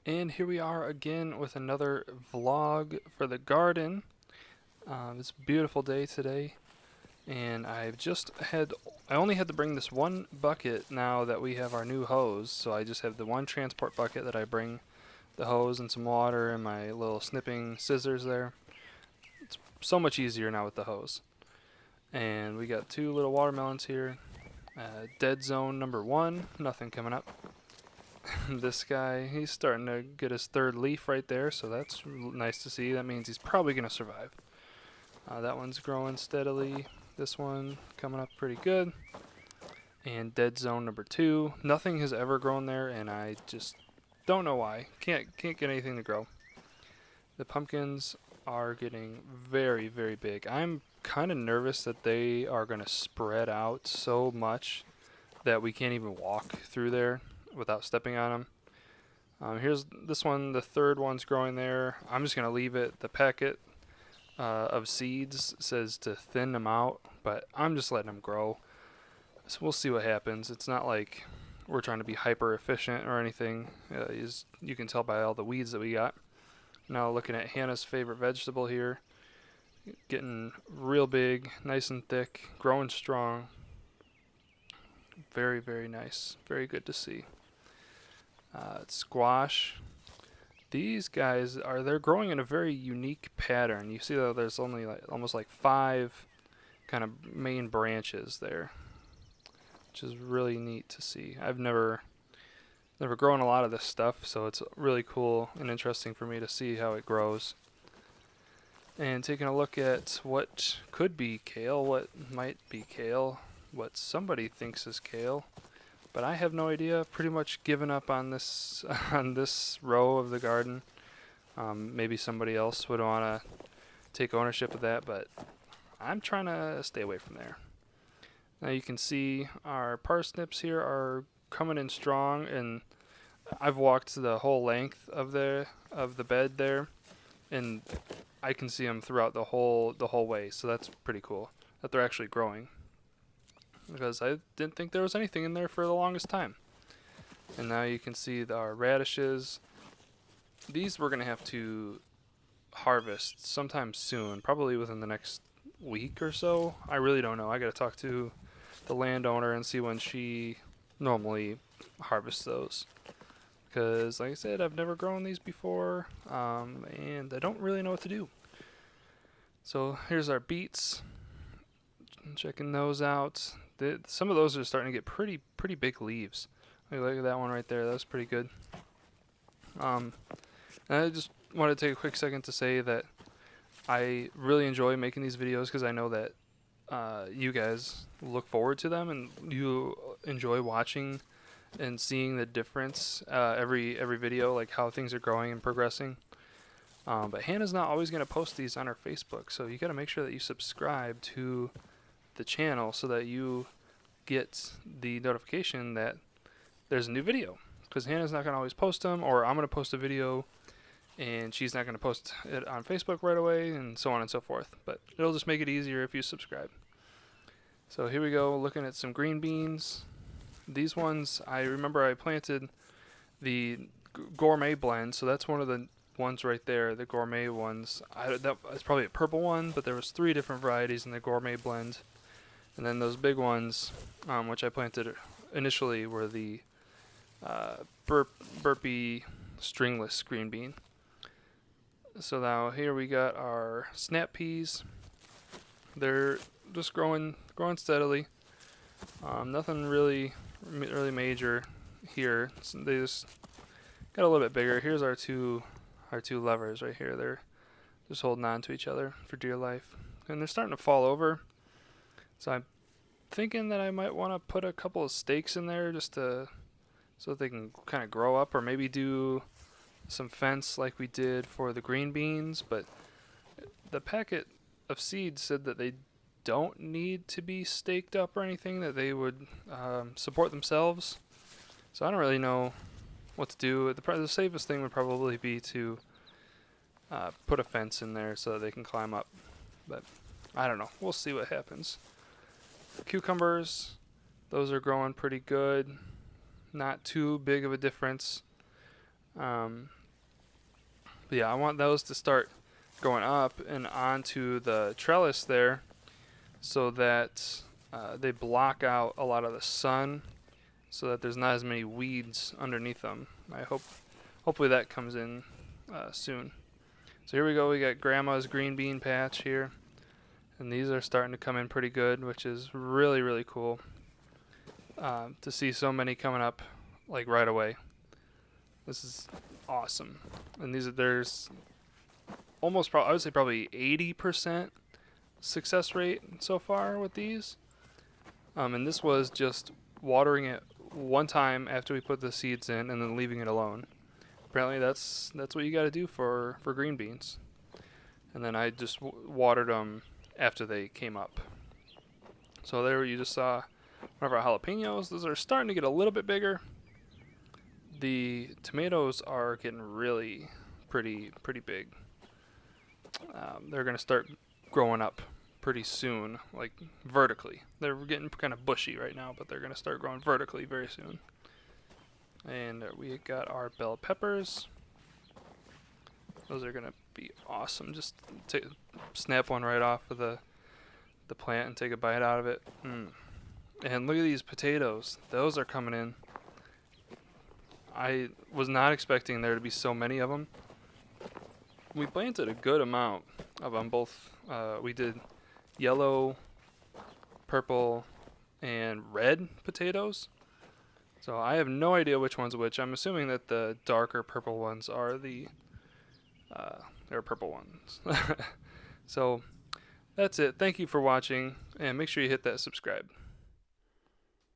And here we are again with another vlog for the garden. It's a beautiful day today, and I only had to bring this one bucket now that we have our new hose, so I just have the one transport bucket that I bring the hose and some water and my little snipping scissors there. It's so much easier now with the hose. And we got two little watermelons here. Dead zone number one, nothing coming up. This guy, he's starting to get his third leaf right there, so that's nice to see. That means he's probably going to survive. That one's growing steadily. This one coming up pretty good. And dead zone number two, nothing has ever grown there, and I just don't know why. Can't get anything to grow. The pumpkins are getting very, very big. I'm kind of nervous that they are going to spread out so much that we can't even walk through there without stepping on them. Here's this one, the third one's growing there. I'm just going to leave it. The packet of seeds says to thin them out, but I'm just letting them grow. So we'll see what happens. It's not like we're trying to be hyper efficient or anything. You can tell by all the weeds that we got. Now looking at Hannah's favorite vegetable here. Getting real big, nice and thick, growing strong. Very, very nice. Very good to see. Squash. These guys they're growing in a very unique pattern. You see that there's only almost like 5 kind of main branches there, which is really neat to see. I've never grown a lot of this stuff, so it's really cool and interesting for me to see how it grows. And taking a look at what could be kale, what might be kale, what somebody thinks is kale, but I have no idea. Pretty much given up on this on this row of the garden. Maybe somebody else would want to take ownership of that, but I'm trying to stay away from there. Now you can see our parsnips here are coming in strong, and I've walked the whole length of the bed there, and I can see them throughout the whole way. So that's pretty cool that they're actually growing, because I didn't think there was anything in there for the longest time. And now you can see our radishes. These we're going to have to harvest sometime soon, probably within the next week or so. I really don't know. I got to talk to the landowner and see when she normally harvests those. Because, like I said, I've never grown these before, and I don't really know what to do. So here's our beets. Checking those out. Some of those are starting to get pretty big leaves. Look at that one right there. That's pretty good. And I just wanted to take a quick second to say that I really enjoy making these videos because I know that you guys look forward to them and you enjoy watching and seeing the difference every video, like how things are growing and progressing. But Hannah's not always going to post these on her Facebook, so you got to make sure that you subscribe to the channel so that you get the notification that there's a new video. Because Hannah's not going to always post them, or I'm going to post a video and she's not going to post it on Facebook right away, and so on and so forth. But it'll just make it easier if you subscribe. So here we go, looking at some green beans. These ones, I remember I planted the gourmet blend, so that's one of the ones right there, the gourmet ones. That's probably a purple one, but there was 3 different varieties in the gourmet blend. And then those big ones, which I planted initially, were the burpee stringless green bean. So now here we got our snap peas. They're just growing steadily. Nothing really major here. So they just got a little bit bigger. Here's our two levers right here. They're just holding on to each other for dear life, and they're starting to fall over. So I'm thinking that I might want to put a couple of stakes in there just so that they can kind of grow up, or maybe do some fence like we did for the green beans. But the packet of seeds said that they don't need to be staked up or anything, that they would support themselves. So I don't really know what to do. The safest thing would probably be to put a fence in there so that they can climb up. But I don't know. We'll see what happens. Cucumbers, those are growing pretty good. Not too big of a difference. Um, but yeah, I want those to start going up and onto the trellis there, so that they block out a lot of the sun, so that there's not as many weeds underneath them. Hopefully that comes in soon. So here we go. We got Grandma's green bean patch here, and these are starting to come in pretty good, which is really, really cool to see so many coming up like right away. This is awesome. And there's almost I would say probably 80% success rate so far with these. And this was just watering it one time after we put the seeds in, and then leaving it alone. Apparently that's what you got to do for green beans. And then I just watered them after they came up. So there you just saw one of our jalapenos. Those are starting to get a little bit bigger. The tomatoes are getting really pretty big. They're going to start growing up pretty soon, like vertically. They're getting kind of bushy right now, but they're going to start growing vertically very soon. And we got our bell peppers. Those are going to be awesome. Just snap one right off of the plant and take a bite out of it. And look at these potatoes. Those are coming in. I was not expecting there to be so many of them. We planted a good amount of them. Both we did yellow, purple, and red potatoes. So I have no idea which one's which. I'm assuming that the darker purple ones are they're purple ones. So that's it. Thank you for watching, and make sure you hit that subscribe.